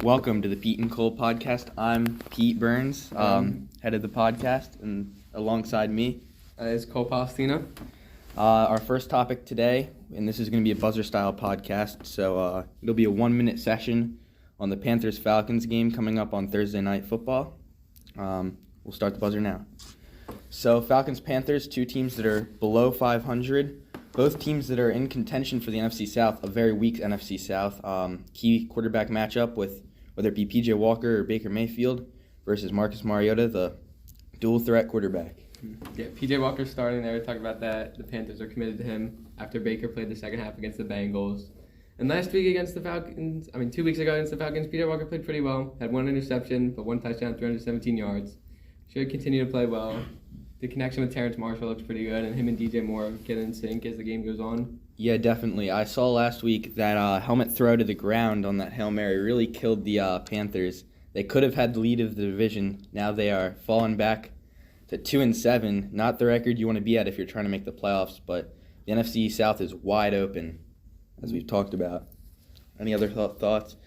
Welcome to the Pete and Cole podcast. I'm Pete Burns, head of the podcast, and alongside me is Cole Palestina. Our first topic today, and this is going to be a buzzer-style podcast, so it'll be a 1-minute session on the Panthers-Falcons game coming up on Thursday Night Football. We'll start the buzzer now. So Falcons-Panthers, two teams that are below 500. Both teams that are in contention for the NFC South, a very weak NFC South. Key quarterback matchup with whether it be P.J. Walker or Baker Mayfield versus Marcus Mariota, the dual-threat quarterback. Yeah, P.J. Walker starting there. We talked about that. The Panthers are committed to him after Baker played the second half against the Bengals. And last week against the Falcons, 2 weeks ago against the Falcons, P.J. Walker played pretty well. Had one interception, but one touchdown, 317 yards. Should continue to play well. The connection with Terrence Marshall looks pretty good, and him and DJ Moore get in sync as the game goes on. Yeah, definitely. I saw last week that helmet throw to the ground on that Hail Mary really killed the Panthers. They could have had the lead of the division. Now they are falling back to 2-7. Not the record you want to be at if you're trying to make the playoffs, but the NFC South is wide open, as we've talked about. Any other thoughts?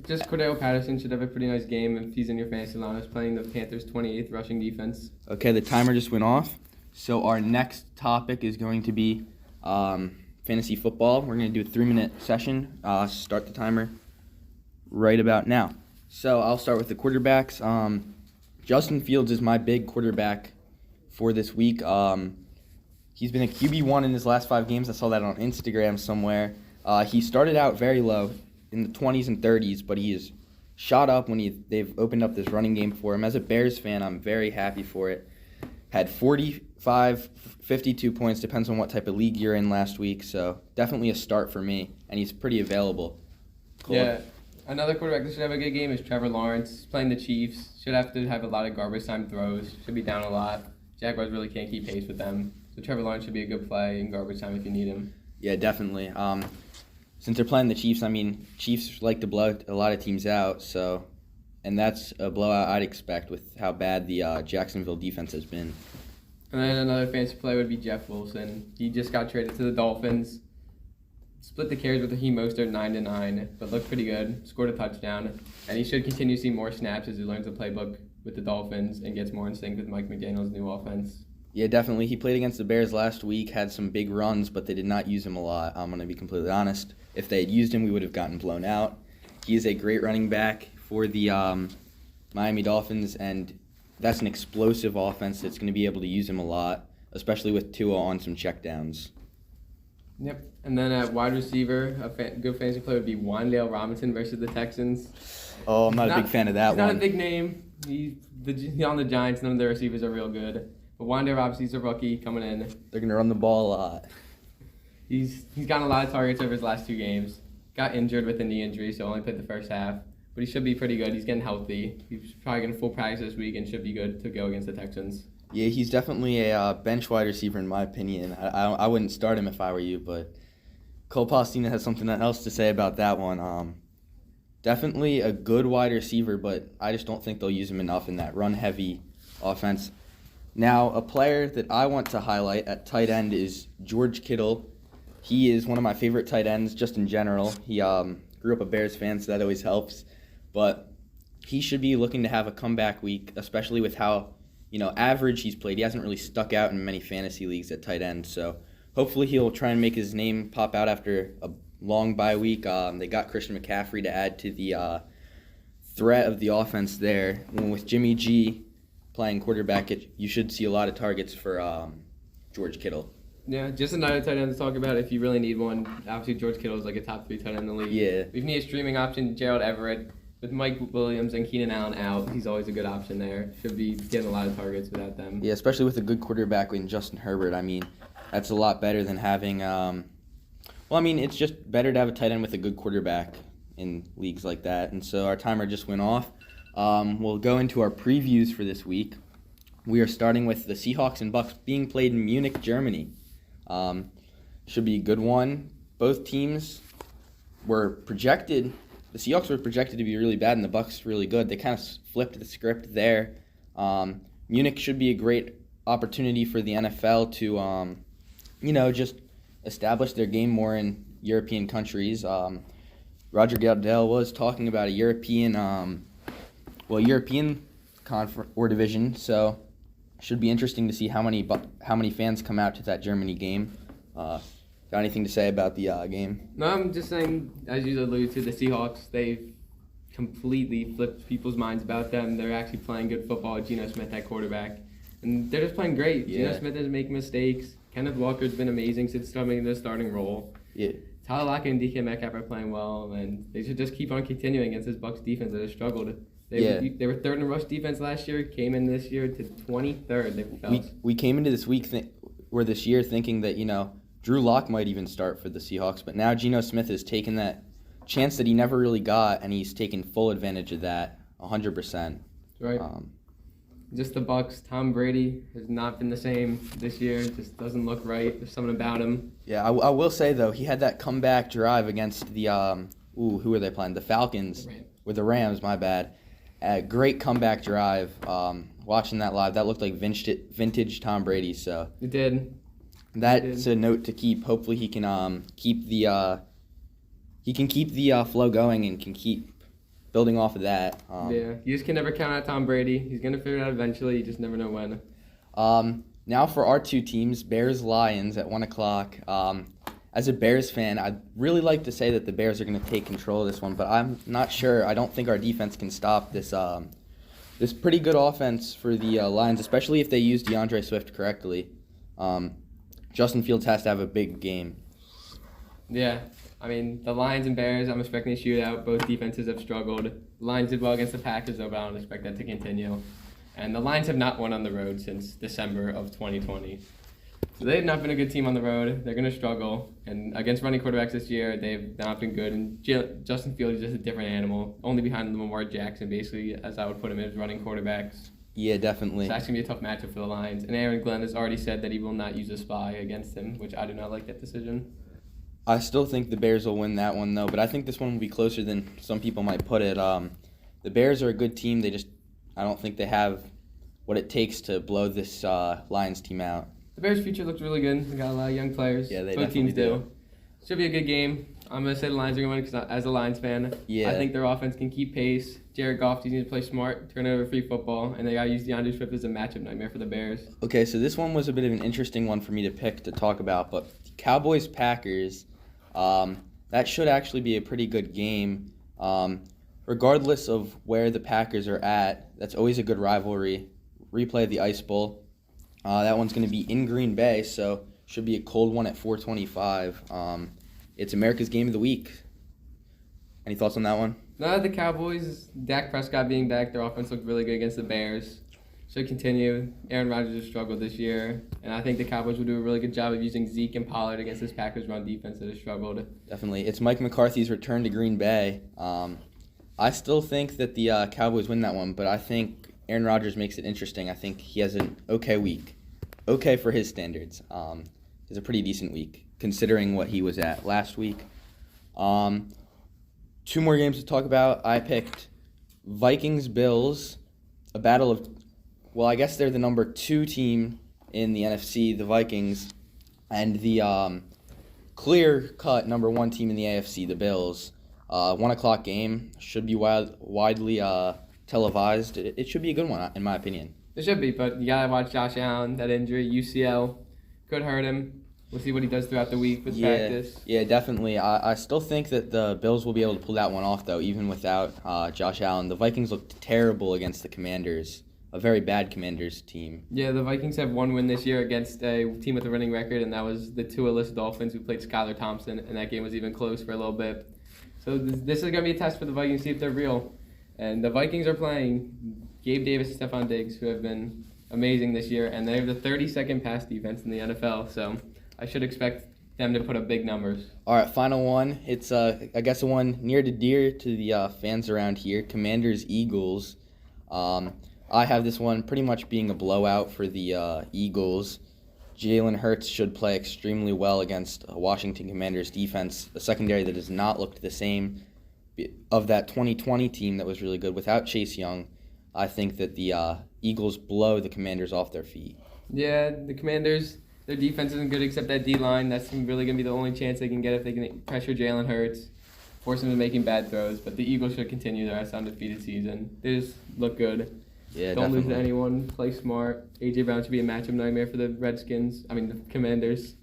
Just Cordell Patterson should have a pretty nice game if he's in your fantasy lineups, playing the Panthers' 28th rushing defense. Okay, the timer just went off. So our next topic is going to be fantasy football. We're going to do a 3-minute session. Start the timer right about now. So I'll start with the quarterbacks. Justin Fields is my big quarterback for this week. He's been a QB1 in his last 5 games. I saw that on Instagram somewhere. He started out very low in the 20s and 30s, but he has shot up when they've opened up this running game for him. As a Bears fan, I'm very happy for it. Had 45, 52 points, depends on what type of league you're in last week, so definitely a start for me, and he's pretty available. Cool. Yeah, another quarterback that should have a good game is Trevor Lawrence. He's playing the Chiefs. Should have to have a lot of garbage time throws. Should be down a lot. Jaguars really can't keep pace with them, so Trevor Lawrence should be a good play in garbage time if you need him. Yeah, definitely. Since they're playing the Chiefs, Chiefs like to blow a lot of teams out, and that's a blowout I'd expect with how bad the Jacksonville defense has been. And then another fantasy play would be Jeff Wilson. He just got traded to the Dolphins. Split the carries with Raheem Mostert 9-9, but looked pretty good. Scored a touchdown, and he should continue to see more snaps as he learns the playbook with the Dolphins and gets more in sync with Mike McDaniel's new offense. Yeah, definitely. He played against the Bears last week, had some big runs, but they did not use him a lot. I'm going to be completely honest. If they had used him, we would have gotten blown out. He is a great running back for the Miami Dolphins, and that's an explosive offense that's going to be able to use him a lot, especially with Tua on some checkdowns. Yep. And then at wide receiver, good fantasy play would be Wan'Dale Robinson versus the Texans. Oh, I'm not a big fan of that one. He's not a big name. He's on the Giants. None of their receivers are real good. But Wan'Dale Robinson's a rookie coming in. They're going to run the ball a lot. He's gotten a lot of targets over his last 2 games. Got injured with a knee injury, so only played the first half. But he should be pretty good. He's getting healthy. He's probably going to full practice this week and should be good to go against the Texans. Yeah, he's definitely a bench wide receiver in my opinion. I wouldn't start him if I were you, but Cole Palestina has something else to say about that one. Definitely a good wide receiver, but I just don't think they'll use him enough in that run-heavy offense. Now, a player that I want to highlight at tight end is George Kittle. He is one of my favorite tight ends just in general. He grew up a Bears fan, so that always helps. But he should be looking to have a comeback week, especially with how average he's played. He hasn't really stuck out in many fantasy leagues at tight end, so hopefully he'll try and make his name pop out after a long bye week. They got Christian McCaffrey to add to the threat of the offense there. And with Jimmy G playing quarterback, you should see a lot of targets for George Kittle. Yeah, just another tight end to talk about if you really need one. Obviously, George Kittle is like a top 3 tight end in the league. Yeah. If you need a streaming option, Gerald Everett. With Mike Williams and Keenan Allen out, he's always a good option there. Should be getting a lot of targets without them. Yeah, especially with a good quarterback in Justin Herbert. That's a lot better than having it's just better to have a tight end with a good quarterback in leagues like that. And so our timer just went off. We'll go into our previews for this week. We are starting with the Seahawks and Bucks being played in Munich, Germany. Should be a good one. Both teams were projected. The Seahawks were projected to be really bad, and the Bucks really good. They kind of flipped the script there. Munich should be a great opportunity for the NFL to, just establish their game more in European countries. Roger Goodell was talking about a European, European conference or division. So, should be interesting to see how many fans come out to that Germany game. Got anything to say about the game? No, I'm just saying, as you alluded to, the Seahawks, they've completely flipped people's minds about them. They're actually playing good football with Geno Smith at quarterback. And they're just playing great. Yeah. Geno Smith doesn't make mistakes. Kenneth Walker's been amazing since coming the starting role. Yeah. Tyler Lockett and DK Metcalf are playing well, and they should just keep on continuing against this Bucs defense that has struggled. They were third in rush defense last year, came in this year to 23rd. They fell. We came into this this year thinking that, Drew Lock might even start for the Seahawks, but now Geno Smith has taken that chance that he never really got, and he's taken full advantage of that, 100%. Right. Just the Bucs. Tom Brady has not been the same this year. Just doesn't look right. There's something about him. Yeah, I will say though, he had that comeback drive against the who were they playing? The Falcons with the Rams. My bad. A great comeback drive. Watching that live, that looked like vintage Tom Brady. So It did. that's a note to keep. Hopefully, he can keep the flow going and can keep building off of that. Yeah, you just can never count out Tom Brady. He's gonna figure it out eventually. You just never know when. Now for our two teams, Bears-Lions at 1:00. As a Bears fan, I'd really like to say that the Bears are going to take control of this one, but I'm not sure. I don't think our defense can stop this this pretty good offense for the Lions, especially if they use DeAndre Swift correctly. Justin Fields has to have a big game. Yeah, I mean, the Lions and Bears, I'm expecting a shootout. Both defenses have struggled. The Lions did well against the Packers, though, but I don't expect that to continue. And the Lions have not won on the road since December of 2020. So they've not been a good team on the road. They're going to struggle. And against running quarterbacks this year, they've not been good. And Justin Fields is just a different animal, only behind Lamar Jackson, basically, as I would put him as running quarterbacks. Yeah, definitely. So that's going to be a tough matchup for the Lions. And Aaron Glenn has already said that he will not use a spy against him, which I do not like that decision. I still think the Bears will win that one, though, but I think this one will be closer than some people might put it. The Bears are a good team. I don't think they have what it takes to blow this Lions team out. The Bears' future looks really good. They got a lot of young players. Yeah, they Both definitely teams do. Should be a good game. I'm going to say the Lions are going to win because as a Lions fan, Yeah. I think their offense can keep pace. Jared Goff needs to play smart, turn over free football, and they got to use DeAndre Swift as a matchup nightmare for the Bears. Okay, so this one was a bit of an interesting one for me to pick to talk about, but Cowboys-Packers, that should actually be a pretty good game. Regardless of where the Packers are at, that's always a good rivalry. Replay of the Ice Bowl. That one's going to be in Green Bay, so should be a cold one at 4:25. It's America's Game of the Week. Any thoughts on that one? Now the Cowboys, Dak Prescott being back, their offense looked really good against the Bears. Should continue. Aaron Rodgers has struggled this year, and I think the Cowboys will do a really good job of using Zeke and Pollard against this Packers run defense that has struggled. Definitely. It's Mike McCarthy's return to Green Bay. I still think that the Cowboys win that one, but I think Aaron Rodgers makes it interesting. I think he has an okay week. Okay for his standards. It's a pretty decent week, considering what he was at last week. Two more games to talk about. I picked Vikings-Bills, a battle of, well, I guess they're the number 2 team in the NFC, the Vikings, and the clear-cut number 1 team in the AFC, the Bills. 1 o'clock game, should be widely televised. It should be a good one, in my opinion. It should be, but you got to watch Josh Allen. That injury, UCL, could hurt him. We'll see what he does throughout the week with practice. Yeah, definitely. I still think that the Bills will be able to pull that one off, though, even without Josh Allen. The Vikings looked terrible against the Commanders, a very bad Commanders team. Yeah, the Vikings have one win this year against a team with a winning record, and that was the Tua-less Dolphins who played Skylar Thompson, and that game was even close for a little bit. So this is going to be a test for the Vikings, see if they're real. And the Vikings are playing Gabe Davis and Stephon Diggs, who have been amazing this year, and they have the 32nd pass defense in the NFL, so I should expect them to put up big numbers. All right, final one. It's, I guess, a one near to dear to the fans around here, Commanders-Eagles. I have this one pretty much being a blowout for the Eagles. Jalen Hurts should play extremely well against a Washington Commanders defense, a secondary that has not looked the same of that 2020 team that was really good without Chase Young. I think that the Eagles blow the Commanders off their feet. Yeah, the Commanders, their defense isn't good except that D-line. That's really going to be the only chance they can get if they can pressure Jalen Hurts. force them to making bad throws. But the Eagles should continue their undefeated season. They just look good. Yeah, Don't lose definitely. to anyone. Play smart. A.J. Brown should be a matchup nightmare for the the Commanders.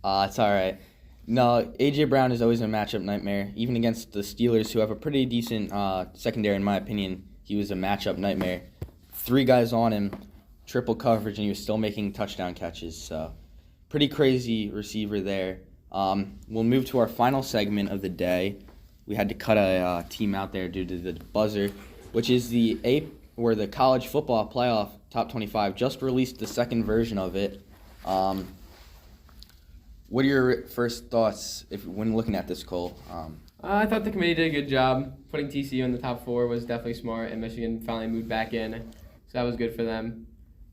It's all right. No, A.J. Brown is always a matchup nightmare. Even against the Steelers, who have a pretty decent secondary, in my opinion, he was a matchup nightmare. 3 guys on him, triple coverage, and he was still making touchdown catches. So, pretty crazy receiver there. We'll move to our final segment of the day. We had to cut a team out there due to the buzzer, which is the college football playoff top 25 just released the second version of it. What are your first thoughts when looking at this, Cole? I thought the committee did a good job. Putting TCU in the top 4 was definitely smart, and Michigan finally moved back in, so that was good for them.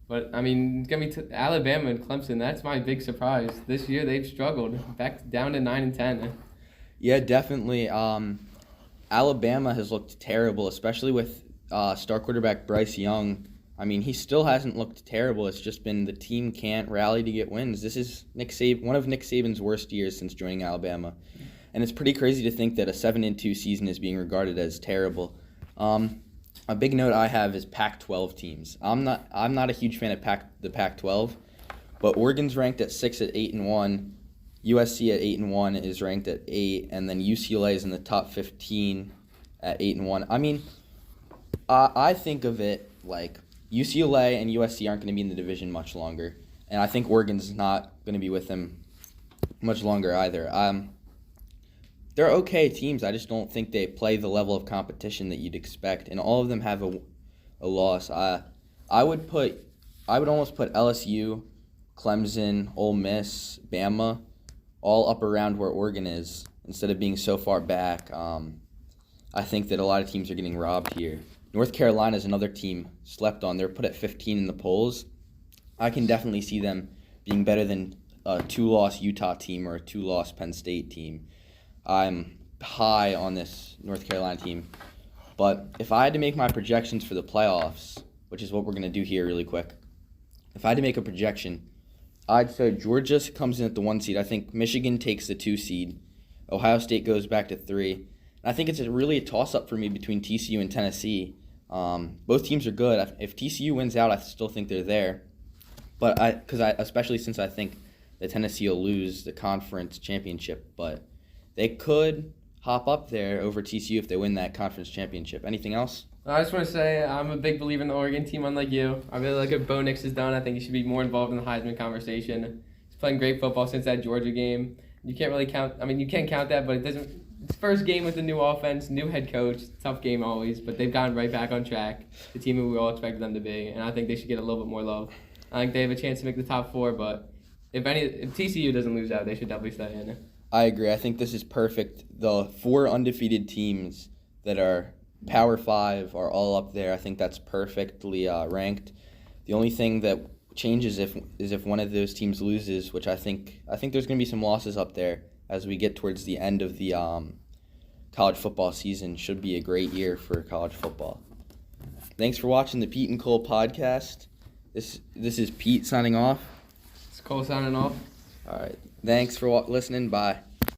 But, I mean, it's going to be Alabama and Clemson. That's my big surprise. This year they've struggled, back down to 9 and 10. Yeah, definitely. Alabama has looked terrible, especially with star quarterback Bryce Young. I mean, he still hasn't looked terrible. It's just been the team can't rally to get wins. This is one of Nick Saban's worst years since joining Alabama. And it's pretty crazy to think that a 7-2 season is being regarded as terrible. A big note I have is Pac-12 teams. I'm not a huge fan of the Pac-12, but Oregon's ranked at 6 at 8-1. USC at 8-1 is ranked at 8, and then UCLA is in the top 15 at 8-1. I mean, I think of it like UCLA and USC aren't going to be in the division much longer, and I think Oregon's not going to be with them much longer either. They're okay teams. I just don't think they play the level of competition that you'd expect, and all of them have a loss. I would almost put LSU, Clemson, Ole Miss, Bama, all up around where Oregon is instead of being so far back. I think that a lot of teams are getting robbed here. North Carolina is another team slept on. They're put at 15 in the polls. I can definitely see them being better than a 2-loss Utah team or a 2-loss Penn State team. I'm high on this North Carolina team. But if I had to make my projections for the playoffs, which is what we're going to do here really quick, if I had to make a projection, I'd say Georgia comes in at the 1 seed. I think Michigan takes the 2 seed. Ohio State goes back to 3. And I think it's really a toss-up for me between TCU and Tennessee. Both teams are good. If TCU wins out, I still think they're there. But especially since I think that Tennessee will lose the conference championship. But they could hop up there over TCU if they win that conference championship. Anything else? I just want to say I'm a big believer in the Oregon team, unlike you. I really like what Bo Nix has done. I think he should be more involved in the Heisman conversation. He's playing great football since that Georgia game. You can't really count. I mean, you can't count that, but it doesn't. It's first game with the new offense, new head coach. Tough game always, but they've gotten right back on track. The team who we all expected them to be, and I think they should get a little bit more love. I think they have a chance to make the top 4, but if TCU doesn't lose out, they should definitely stay in. I agree. I think this is perfect. The 4 undefeated teams that are Power 5 are all up there. I think that's perfectly ranked. The only thing that changes is if one of those teams loses, which I think there's going to be some losses up there as we get towards the end of the college football season. Should be a great year for college football. Thanks for watching the Pete and Cole podcast. This is Pete signing off. It's Cole signing off. All right. Thanks for listening. Bye.